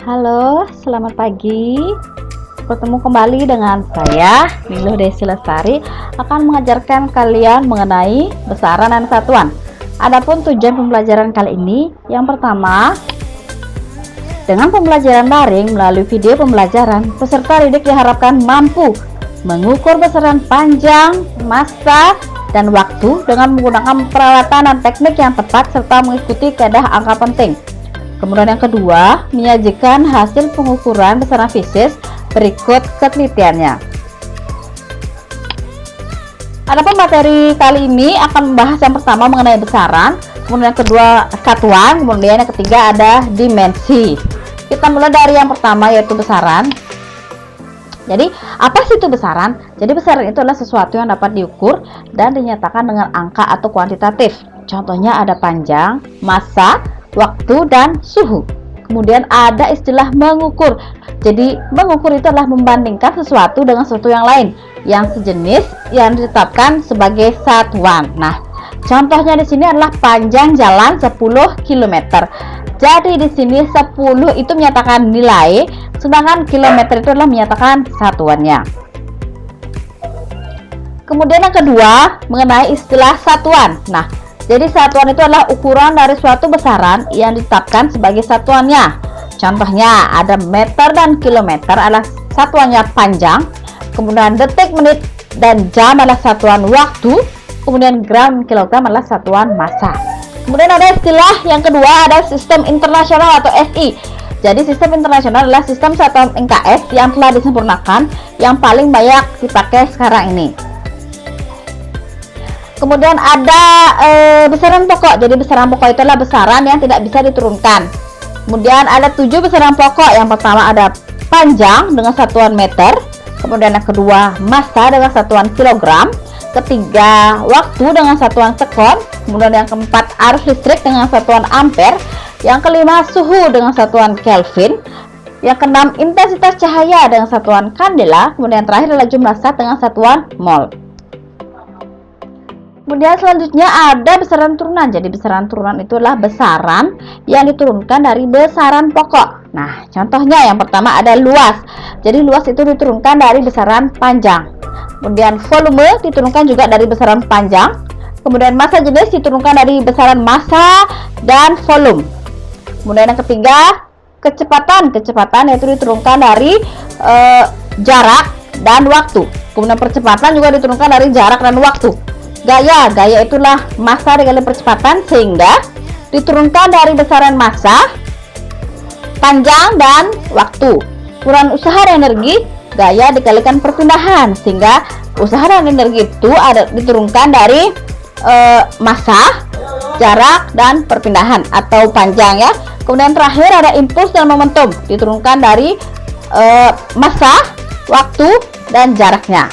Halo, selamat pagi. Bertemu kembali dengan saya, Niluh Desi Lestari, akan mengajarkan kalian mengenai besaran dan satuan. Adapun tujuan pembelajaran kali ini, yang pertama, dengan pembelajaran daring melalui video pembelajaran, peserta didik diharapkan mampu mengukur besaran panjang, massa, dan waktu dengan menggunakan peralatan dan teknik yang tepat serta mengikuti kaedah angka penting. Kemudian yang kedua, menyajikan hasil pengukuran besaran fisis berikut ketelitiannya. Adapun materi kali ini akan membahas yang pertama mengenai besaran, kemudian yang kedua satuan, kemudian yang ketiga ada dimensi. Kita mulai dari yang pertama yaitu besaran. Jadi, apa sih itu besaran? Jadi besaran itu adalah sesuatu yang dapat diukur dan dinyatakan dengan angka atau kuantitatif. Contohnya ada panjang, massa, waktu, dan suhu. Kemudian ada istilah mengukur. Jadi mengukur itu adalah membandingkan sesuatu dengan sesuatu yang lain yang sejenis yang ditetapkan sebagai satuan. Nah, contohnya di sini adalah panjang jalan 10 km. Jadi di sini 10 itu menyatakan nilai, sedangkan kilometer itu adalah menyatakan satuannya. Kemudian yang kedua mengenai istilah satuan. Nah, jadi satuan itu adalah ukuran dari suatu besaran yang ditetapkan sebagai satuannya. Contohnya ada meter dan kilometer adalah satuannya panjang, kemudian detik, menit, dan jam adalah satuan waktu, kemudian gram, kilogram adalah satuan massa. Kemudian ada istilah yang kedua ada sistem internasional atau SI. Jadi sistem internasional adalah sistem satuan NKS yang telah disempurnakan yang paling banyak dipakai sekarang ini. Kemudian ada besaran pokok. Jadi besaran pokok itu adalah besaran yang tidak bisa diturunkan. Kemudian ada 7 besaran pokok. Yang pertama ada panjang dengan satuan meter. Kemudian yang kedua massa dengan satuan kilogram. Ketiga waktu dengan satuan sekon. Kemudian yang keempat arus listrik dengan satuan ampere. Yang kelima suhu dengan satuan Kelvin. Yang keenam intensitas cahaya dengan satuan kandela. Kemudian yang terakhir adalah jumlah zat dengan satuan mol. Kemudian selanjutnya ada besaran turunan. Jadi besaran turunan itu adalah besaran yang diturunkan dari besaran pokok. Nah, contohnya yang pertama ada luas. Jadi luas itu diturunkan dari besaran panjang. Kemudian volume diturunkan juga dari besaran panjang. Kemudian massa jenis diturunkan dari besaran massa dan volume. Kemudian yang ketiga kecepatan. Kecepatan yaitu diturunkan dari jarak dan waktu. Kemudian percepatan juga diturunkan dari jarak dan waktu. Gaya itulah massa dikali percepatan sehingga diturunkan dari besaran massa, panjang, dan waktu. Ukuran usaha dan energi, gaya dikalikan perpindahan sehingga usaha dan energi itu diturunkan dari massa, jarak, dan perpindahan atau panjang ya. Kemudian terakhir ada impuls dan momentum, diturunkan dari massa, waktu, dan jaraknya.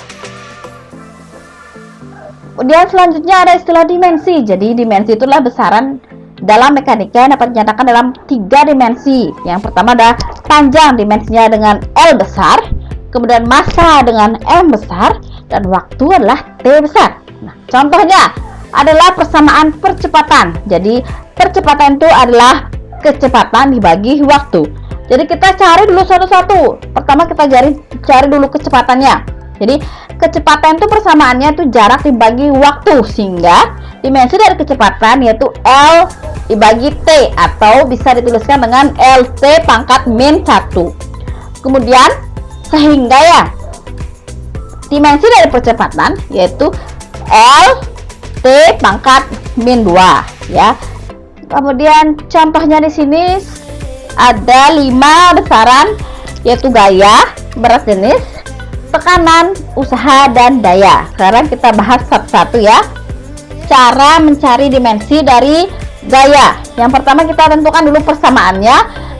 Kemudian selanjutnya ada istilah dimensi. Jadi dimensi itulah besaran dalam mekanika yang dapat dinyatakan dalam 3 dimensi. Yang pertama ada panjang, dimensinya dengan L besar, kemudian massa dengan M besar, dan waktu adalah T besar. Nah, contohnya adalah persamaan percepatan. Jadi percepatan itu adalah kecepatan dibagi waktu. Jadi kita cari dulu satu-satu. Pertama kita cari dulu kecepatannya. Jadi kecepatan itu persamaannya itu jarak dibagi waktu, sehingga dimensi dari kecepatan yaitu L dibagi T atau bisa dituliskan dengan LT pangkat min 1. Kemudian sehingga ya dimensi dari percepatan yaitu L T pangkat min 2 ya. Kemudian contohnya di sini ada 5 besaran yaitu gaya, berat jenis, tekanan, usaha, dan daya. Sekarang kita bahas satu-satu ya. Cara mencari dimensi dari gaya. Yang pertama kita tentukan dulu persamaannya,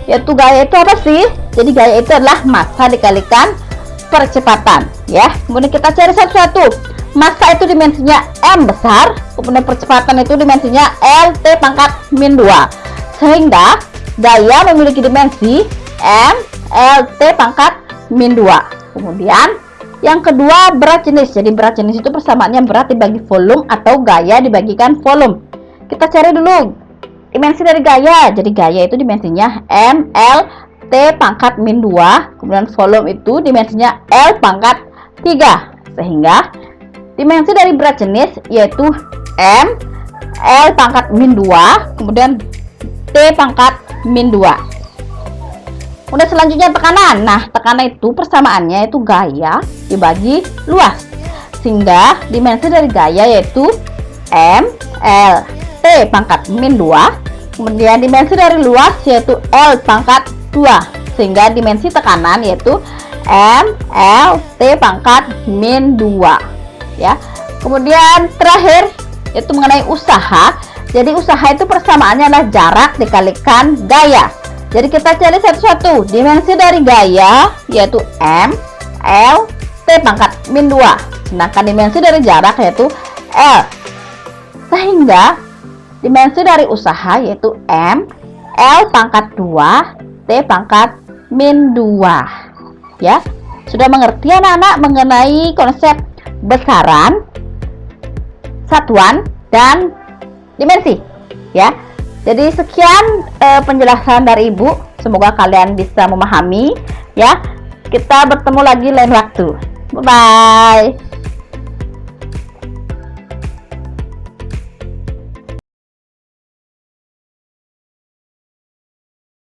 yaitu gaya itu apa sih? Jadi gaya itu adalah massa dikalikan percepatan ya. Kemudian kita cari satu-satu. Massa itu dimensinya M besar, kemudian percepatan itu dimensinya L T pangkat min 2. Sehingga gaya memiliki dimensi M L T pangkat min 2. Kemudian yang kedua berat jenis. Jadi berat jenis itu persamaannya berat dibagi volume atau gaya dibagikan volume. Kita cari dulu dimensi dari gaya. Jadi gaya itu dimensinya M, L, T T pangkat min 2, kemudian volume itu dimensinya L pangkat 3, sehingga dimensi dari berat jenis yaitu M, L pangkat min 2, kemudian T pangkat min 2. Kemudian selanjutnya tekanan. Nah, tekanan itu persamaannya itu gaya dibagi luas, sehingga dimensi dari gaya yaitu M, L, T pangkat min 2, kemudian dimensi dari luas yaitu L pangkat 2, sehingga dimensi tekanan yaitu M, L, T pangkat min 2, ya. Kemudian terakhir yaitu mengenai usaha. Jadi usaha itu persamaannya adalah jarak dikalikan gaya. Jadi kita cari satu-satu. Dimensi dari gaya yaitu M, L, T pangkat min 2, sedangkan dimensi dari jarak yaitu L, sehingga dimensi dari usaha yaitu M, L pangkat 2, T pangkat min 2. Ya, sudah mengerti anak-anak mengenai konsep besaran, satuan, dan dimensi, ya. Jadi sekian penjelasan dari Ibu, semoga kalian bisa memahami, ya. Kita bertemu lagi lain waktu. Bye bye.